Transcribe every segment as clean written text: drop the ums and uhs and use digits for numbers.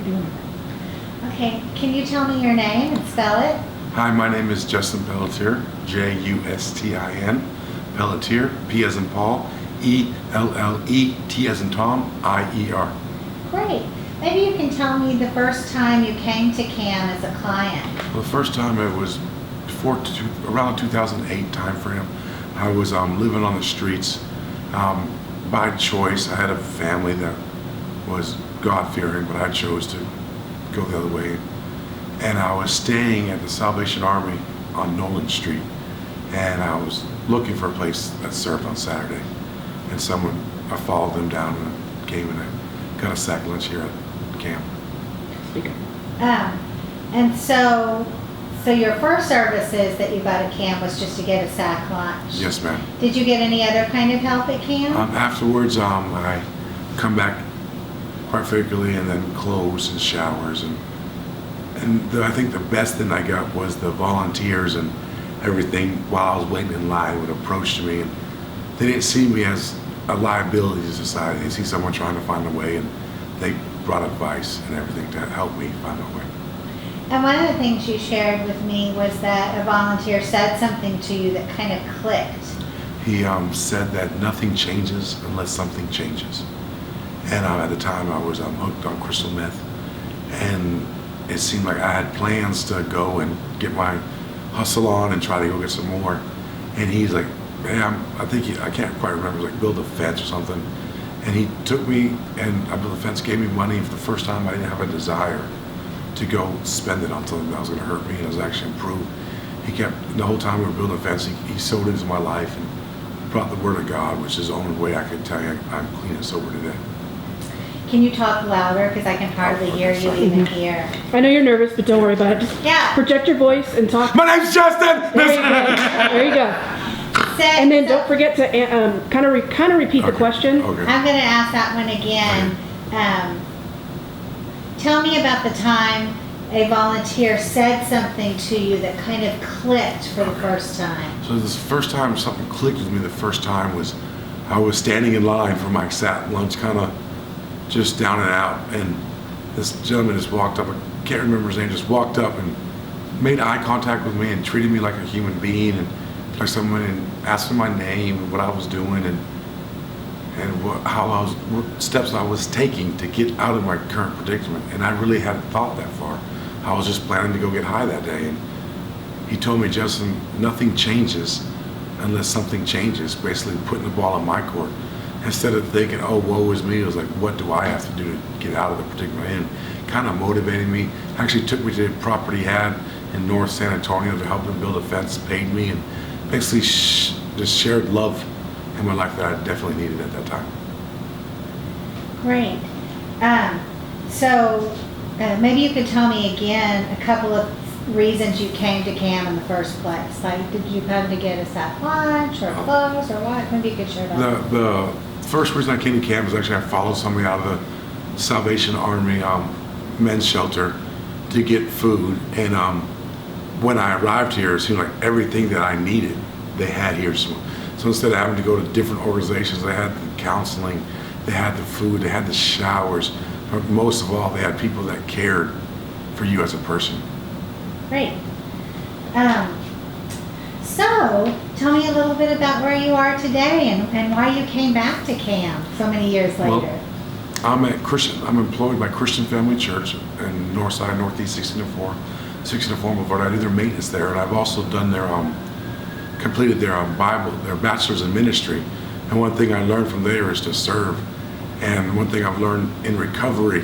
doing it. Okay, can you tell me your name and spell it? Hi, my name is Justin Pelletier, Justin, Pelletier, P as in Paul, E-L-L-E, T as in Tom, I-E-R. Great. Maybe you can tell me the first time you came to CAM as a client. Well, the first time it was around 2008 time frame. I was living on the streets by choice. I had a family that was God-fearing, but I chose to go the other way. And I was staying at the Salvation Army on Nolan Street, and I was looking for a place that served on Saturday. And I followed them down and came and I got a sack lunch here at CAM. And so your first services that you got at CAM was just to get a sack lunch? Yes, ma'am. Did you get any other kind of help at CAM? Afterwards, I come back quite frequently, and then clothes and showers, and I think the best thing I got was the volunteers and everything while I was waiting in line would approach to me, and they didn't see me as a liability to society. They see someone trying to find a way, and they brought advice and everything to help me find a way. And one of the things you shared with me was that a volunteer said something to you that kind of clicked. He said that nothing changes unless something changes. And at the time I was hooked on crystal meth, and it seemed like I had plans to go and get my hustle on and try to go get some more. And he's like, hey, I can't quite remember, like build a fence or something. And he took me, and I built a fence, gave me money for the first time. I didn't have a desire to go spend it on something that was going to hurt me, and it was actually improved. The whole time we were building a fence, he sowed into my life and brought the word of God, which is the only way I could tell you I'm clean and sober today. Can you talk louder? Because I can hardly hear you even here. I know you're nervous, but don't worry about it. Just project your voice and talk. My name's Justin! There you go. There you go. And then don't forget to kind of repeat the question. Okay. I'm going to ask that one again. Tell me about the time a volunteer said something to you that kind of clicked for the first time. So this first time something clicked with me the first time was I was standing in line for my sack lunch, kind of just down and out, and this gentleman just walked up, I can't remember his name, just walked up and made eye contact with me and treated me like a human being, and like someone, and asked me my name and what I was doing and what steps I was taking to get out of my current predicament. And I really hadn't thought that far. I was just planning to go get high that day, and he told me, Justin, nothing changes unless something changes, basically putting the ball in my court. Instead of thinking, oh, woe is me, it was like, what do I have to do to get out of the predicament I'm in? Kind of motivated me. Actually took me to the property he had in North San Antonio to help him build a fence, paid me, and basically just shared love in my life that I definitely needed at that time. Great. So maybe you could tell me again a couple of reasons you came to CAM in the first place. Like, did you come to get a sack lunch or clothes or what? Maybe you could share that. The first reason I came to CAM was actually I followed somebody out of the Salvation Army men's shelter to get food, and when I arrived here, it seemed like everything that I needed they had here. So instead of having to go to different organizations, they had the counseling, they had the food, they had the showers, but most of all, they had people that cared for you as a person. Great. So, tell me a little bit about where you are today and why you came back to CAM so many years later. Well, I'm employed by Christian Family Church in Northside, Northeast 1604 Boulevard. I do their maintenance there, and I've also done completed their bachelor's in ministry. And one thing I learned from there is to serve. And one thing I've learned in recovery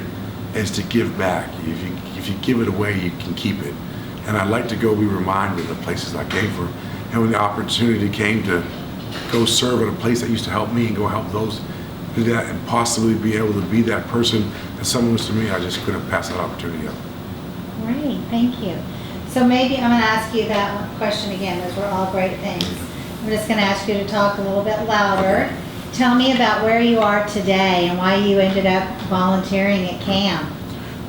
is to give back. If you give it away, you can keep it. And I like to go be reminded of the places I came from. And when the opportunity came to go serve at a place that used to help me and go help those do that and possibly be able to be that person that someone was to me, I just couldn't pass that opportunity up. Great, thank you. So maybe I'm going to ask you that one question again. Those were all great things. I'm just going to ask you to talk a little bit louder. Okay. Tell me about where you are today and why you ended up volunteering at CAM.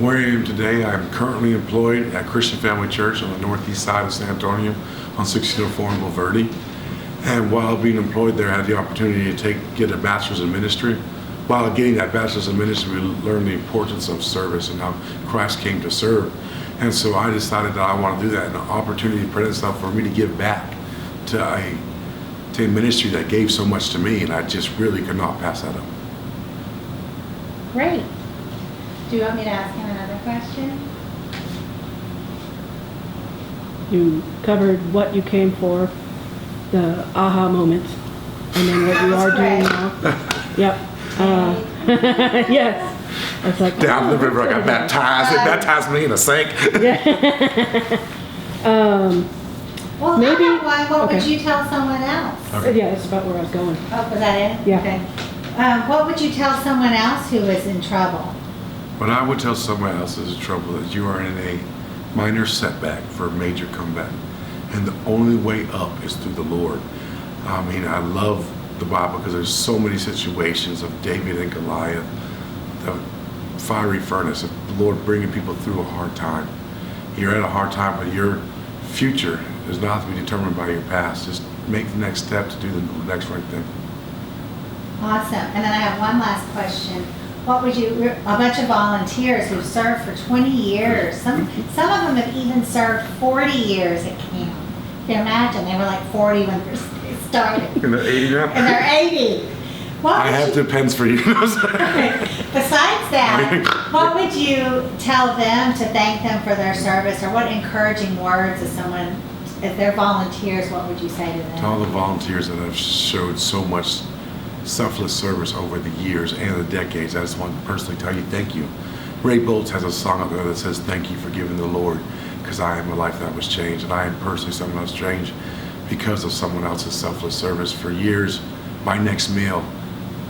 Where I am today, I'm currently employed at Christian Family Church on the northeast side of San Antonio on 1604 in Bulverde. And while being employed there, I had the opportunity to get a bachelor's in ministry. while getting that bachelor's in ministry, we learned the importance of service and how Christ came to serve. And so I decided that I want to do that, and an opportunity presented itself for me to give back to a ministry that gave so much to me, and I just really could not pass that up. Great. Do you want me to ask him another question? You covered what you came for, the aha moments, and then what you are doing now. Yep. Yes. It's like Down the river, I got baptized. They baptized me in a sink. Well, Maybe- I have one. What would okay. you tell someone else? Yeah, that's about where I was going. Oh, was that it? Yeah. Okay. What would you tell someone else who is in trouble? But I would tell someone else who's in trouble that you are in a minor setback for a major comeback. And the only way up is through the Lord. I mean, I love the Bible because there's so many situations of David and Goliath, the fiery furnace, of the Lord bringing people through a hard time. You're at a hard time, but your future is not to be determined by your past. Just make the next step to do the next right thing. Awesome. And then I have one last question. What would you, a bunch of volunteers who've served for 20 years, some of them have even served 40 years at camp. You can imagine, they were like 40 when they started. And they're 80 now? And they're 80. What I would have you- two pens for you. Besides that, what would you tell them to thank them for their service, or what encouraging words if they're volunteers, what would you say to To them? all the volunteers that have showed so much selfless service over the years and the decades, I just want to personally tell you thank you. Ray Boltz has a song up there that says, "Thank you for giving the Lord, because I am a life that was changed, and I am personally someone else changed because of someone else's selfless service. For years, my next meal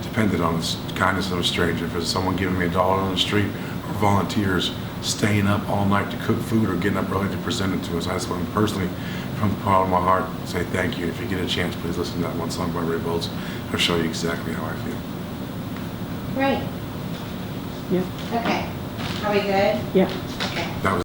depended on the kindness of a stranger. If it was someone giving me $1 on the street, or volunteers staying up all night to cook food or getting up early to present it to us, I just want to personally, from the bottom of my heart, say thank you. If you get a chance, please listen to that one song by Ray Boltz. It'll show you exactly how I feel." Great. Yeah, Okay. Are we good? yeah. Okay. That was